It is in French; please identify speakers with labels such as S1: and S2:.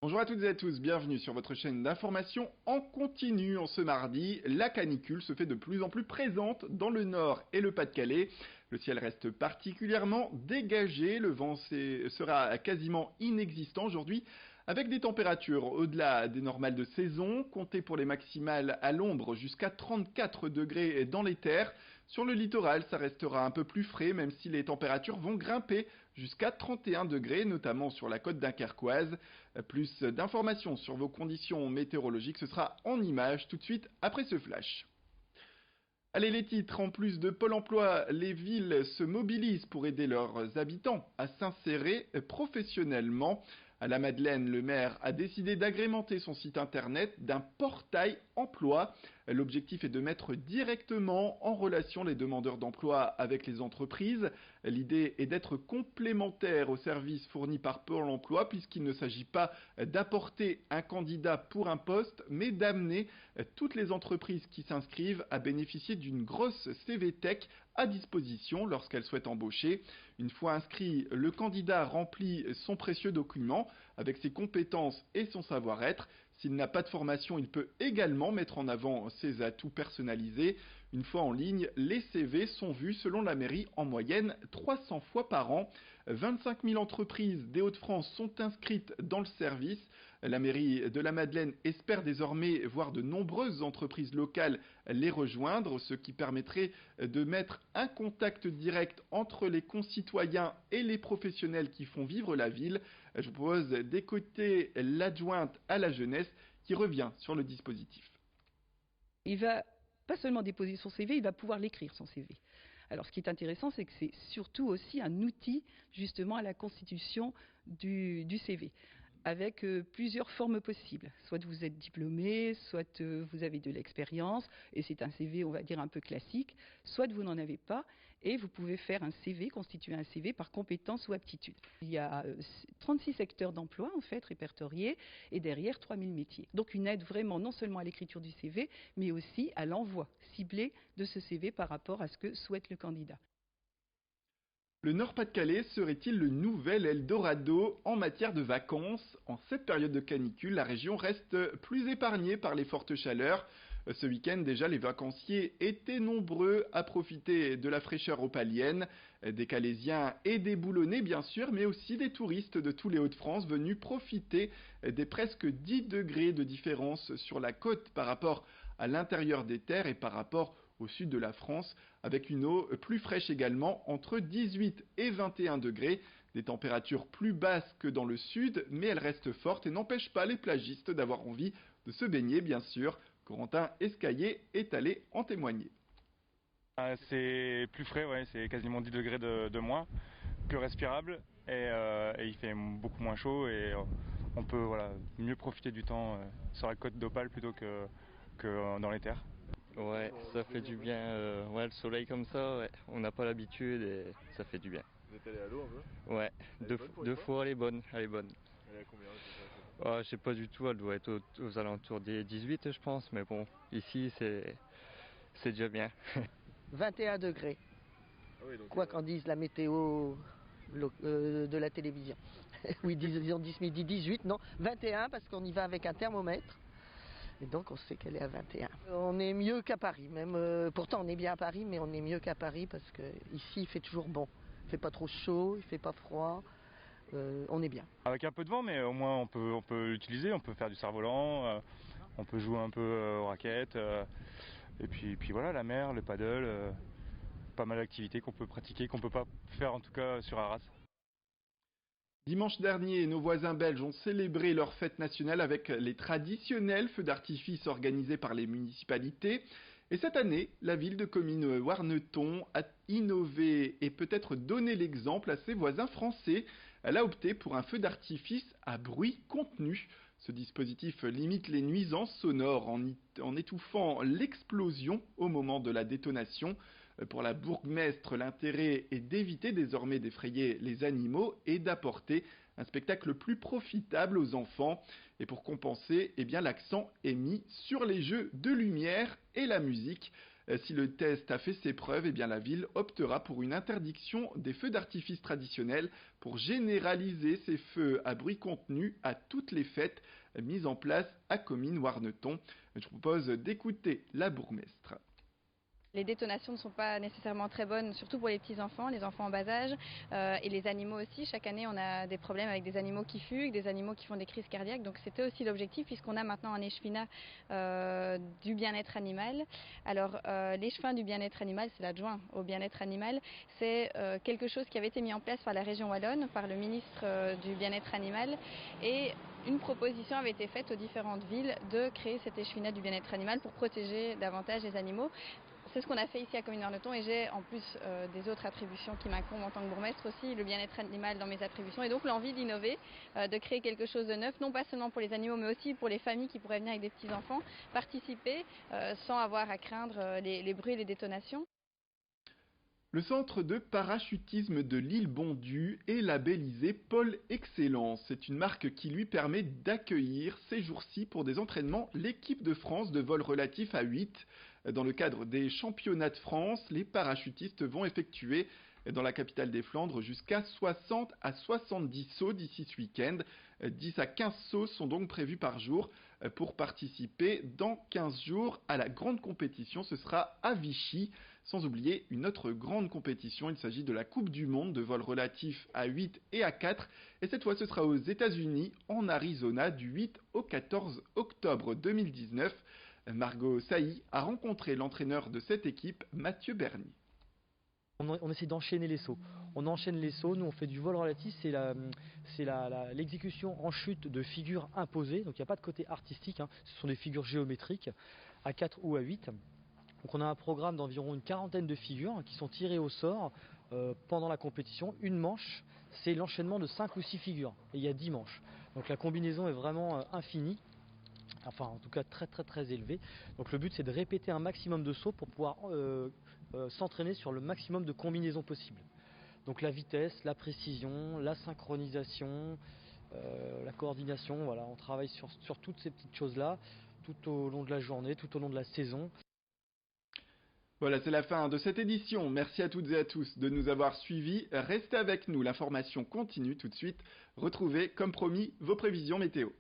S1: Bonjour à toutes et à tous, bienvenue sur votre chaîne d'information en continu. En ce mardi, la canicule se fait de plus en plus présente dans le Nord et le Pas-de-Calais. Le ciel reste particulièrement dégagé, le vent sera quasiment inexistant aujourd'hui avec des températures au-delà des normales de saison, comptez pour les maximales à l'ombre jusqu'à 34 degrés dans les terres. Sur le littoral, ça restera un peu plus frais même si les températures vont grimper jusqu'à 31 degrés, notamment sur la côte dunkerquoise. Plus d'informations sur vos conditions météorologiques, ce sera en images tout de suite après ce flash. Allez, les titres, en plus de Pôle emploi, les villes se mobilisent pour aider leurs habitants à s'insérer professionnellement. À la Madeleine, le maire a décidé d'agrémenter son site internet d'un portail emploi. L'objectif est de mettre directement en relation les demandeurs d'emploi avec les entreprises. L'idée est d'être complémentaire aux services fournis par Pôle emploi puisqu'il ne s'agit pas d'apporter un candidat pour un poste, mais d'amener toutes les entreprises qui s'inscrivent à bénéficier d'une grosse CV Tech à disposition lorsqu'elles souhaitent embaucher. Une fois inscrit, le candidat remplit son précieux document avec ses compétences et son savoir-être. S'il n'a pas de formation, il peut également mettre en avant ses atouts personnalisés. Une fois en ligne, les CV sont vus selon la mairie en moyenne 300 fois par an. 25 000 entreprises des Hauts-de-France sont inscrites dans le service. La mairie de la Madeleine espère désormais voir de nombreuses entreprises locales les rejoindre, ce qui permettrait de mettre un contact direct entre les concitoyens et les professionnels qui font vivre la ville. Je vous propose d'écouter l'adjointe à la jeunesse qui revient sur le dispositif.
S2: Il va pas seulement déposer son CV, il va pouvoir l'écrire son CV. Alors ce qui est intéressant, c'est que c'est surtout aussi un outil justement à la constitution du CV, avec plusieurs formes possibles. Soit vous êtes diplômé, soit vous avez de l'expérience, et c'est un CV, on va dire, un peu classique, soit vous n'en avez pas, et vous pouvez faire un CV, constituer un CV par compétence ou aptitude. Il y a 36 secteurs d'emploi, en fait, répertoriés, et derrière 3000 métiers. Donc une aide vraiment non seulement à l'écriture du CV, mais aussi à l'envoi ciblé de ce CV par rapport à ce que souhaite le candidat.
S1: Le Nord-Pas-de-Calais serait-il le nouvel Eldorado en matière de vacances? En cette période de canicule, la région reste plus épargnée par les fortes chaleurs. Ce week-end déjà, les vacanciers étaient nombreux à profiter de la fraîcheur opalienne. Des Calaisiens et des Boulonnais bien sûr, mais aussi des touristes de tous les Hauts-de-France venus profiter des presque 10 degrés de différence sur la côte par rapport à l'intérieur des terres et par rapport au sud de la France, avec une eau plus fraîche également, entre 18 et 21 degrés. Des températures plus basses que dans le sud, mais elles restent fortes et n'empêchent pas les plagistes d'avoir envie de se baigner, bien sûr. Corentin Escaillé est allé en témoigner.
S3: C'est plus frais, ouais, c'est quasiment 10 degrés de moins, plus respirable et il fait beaucoup moins chaud et on peut mieux profiter du temps sur la côte d'Opale plutôt que dans les terres.
S4: Ouais, ça fait du bien. Ouais, le soleil comme ça, ouais, on n'a pas l'habitude et ça fait du bien.
S5: Vous êtes allé à l'eau un peu?
S4: Ouais,
S5: Elle est bonne pour une
S4: deux
S5: fois?
S4: fois, elle est bonne, elle est bonne.
S5: Elle est à combien la température?
S4: Je sais pas du tout, elle doit être aux alentours des 18, je pense, mais bon, ici c'est déjà bien.
S6: 21 degrés,
S5: Ah oui, donc
S6: quoi qu'en dise la météo de la télévision. Oui, ils ont dit ce midi 18, non, 21 parce qu'on y va avec un thermomètre. Et donc on sait qu'elle est à 21. On est mieux qu'à Paris, même pourtant on est bien à Paris, mais on est mieux qu'à Paris parce que ici il fait toujours bon. Il fait pas trop chaud, il fait pas froid, on est bien.
S3: Avec un peu de vent, mais au moins on peut l'utiliser, on peut faire du cerf-volant, on peut jouer un peu aux raquettes, et puis voilà, la mer, le paddle, pas mal d'activités qu'on peut pratiquer, qu'on peut pas faire en tout cas sur Arras.
S1: Dimanche dernier, nos voisins belges ont célébré leur fête nationale avec les traditionnels feux d'artifice organisés par les municipalités. Et cette année, la ville de commune Warneton a innové et peut-être donné l'exemple à ses voisins français. Elle a opté pour un feu d'artifice à bruit contenu. Ce dispositif limite les nuisances sonores en étouffant l'explosion au moment de la détonation. Pour la bourgmestre, l'intérêt est d'éviter désormais d'effrayer les animaux et d'apporter un spectacle plus profitable aux enfants. Et pour compenser, eh bien, l'accent est mis sur les jeux de lumière et la musique. Si le test a fait ses preuves, eh bien la ville optera pour une interdiction des feux d'artifice traditionnels pour généraliser ces feux à bruit contenu à toutes les fêtes mises en place à Comines-Warneton. Je vous propose d'écouter la bourgmestre.
S7: Les détonations ne sont pas nécessairement très bonnes, surtout pour les petits-enfants, les enfants en bas âge et les animaux aussi. Chaque année, on a des problèmes avec des animaux qui fuguent, des animaux qui font des crises cardiaques. Donc c'était aussi l'objectif puisqu'on a maintenant un échevinat du bien-être animal. Alors l'échevin du bien-être animal, c'est l'adjoint au bien-être animal. C'est quelque chose qui avait été mis en place par la région wallonne, par le ministre du bien-être animal. Et une proposition avait été faite aux différentes villes de créer cet échevinat du bien-être animal pour protéger davantage les animaux. C'est ce qu'on a fait ici à Comines-Warneton et j'ai en plus des autres attributions qui m'incombent en tant que bourgmestre aussi, le bien-être animal dans mes attributions et donc l'envie d'innover, de créer quelque chose de neuf, non pas seulement pour les animaux mais aussi pour les familles qui pourraient venir avec des petits-enfants, participer sans avoir à craindre les bruits et les détonations.
S1: Le centre de parachutisme de l'île Bondu est labellisé Pôle Excellence. C'est une marque qui lui permet d'accueillir ces jours-ci pour des entraînements l'équipe de France de vol relatif à 8. Dans le cadre des championnats de France, les parachutistes vont effectuer dans la capitale des Flandres jusqu'à 60 à 70 sauts d'ici ce week-end. 10 à 15 sauts sont donc prévus par jour pour participer dans 15 jours à la grande compétition. Ce sera à Vichy, sans oublier une autre grande compétition. Il s'agit de la Coupe du Monde de vol relatif à 8 et à 4. Et cette fois, ce sera aux États-Unis, en Arizona, du 8 au 14 octobre 2019. Margot Sailly a rencontré l'entraîneur de cette équipe, Mathieu Bernier.
S8: On essaie d'enchaîner les sauts. On enchaîne les sauts, nous on fait du vol relatif, c'est l'exécution en chute de figures imposées, donc il n'y a pas de côté artistique, hein. Ce sont des figures géométriques à 4 ou à 8. Donc on a un programme d'environ une quarantaine de figures qui sont tirées au sort pendant la compétition. Une manche, c'est l'enchaînement de 5 ou 6 figures, et il y a 10 manches. Donc la combinaison est vraiment infinie. Enfin en tout cas très élevé. Donc le but c'est de répéter un maximum de sauts pour pouvoir s'entraîner sur le maximum de combinaisons possibles. Donc la vitesse, la précision, la synchronisation, la coordination, voilà, on travaille sur toutes ces petites choses là tout au long de la journée, tout au long de la saison.
S1: Voilà, c'est la fin de cette édition. Merci à toutes et à tous de nous avoir suivis. Restez avec nous, l'information continue tout de suite. Retrouvez, comme promis, vos prévisions météo.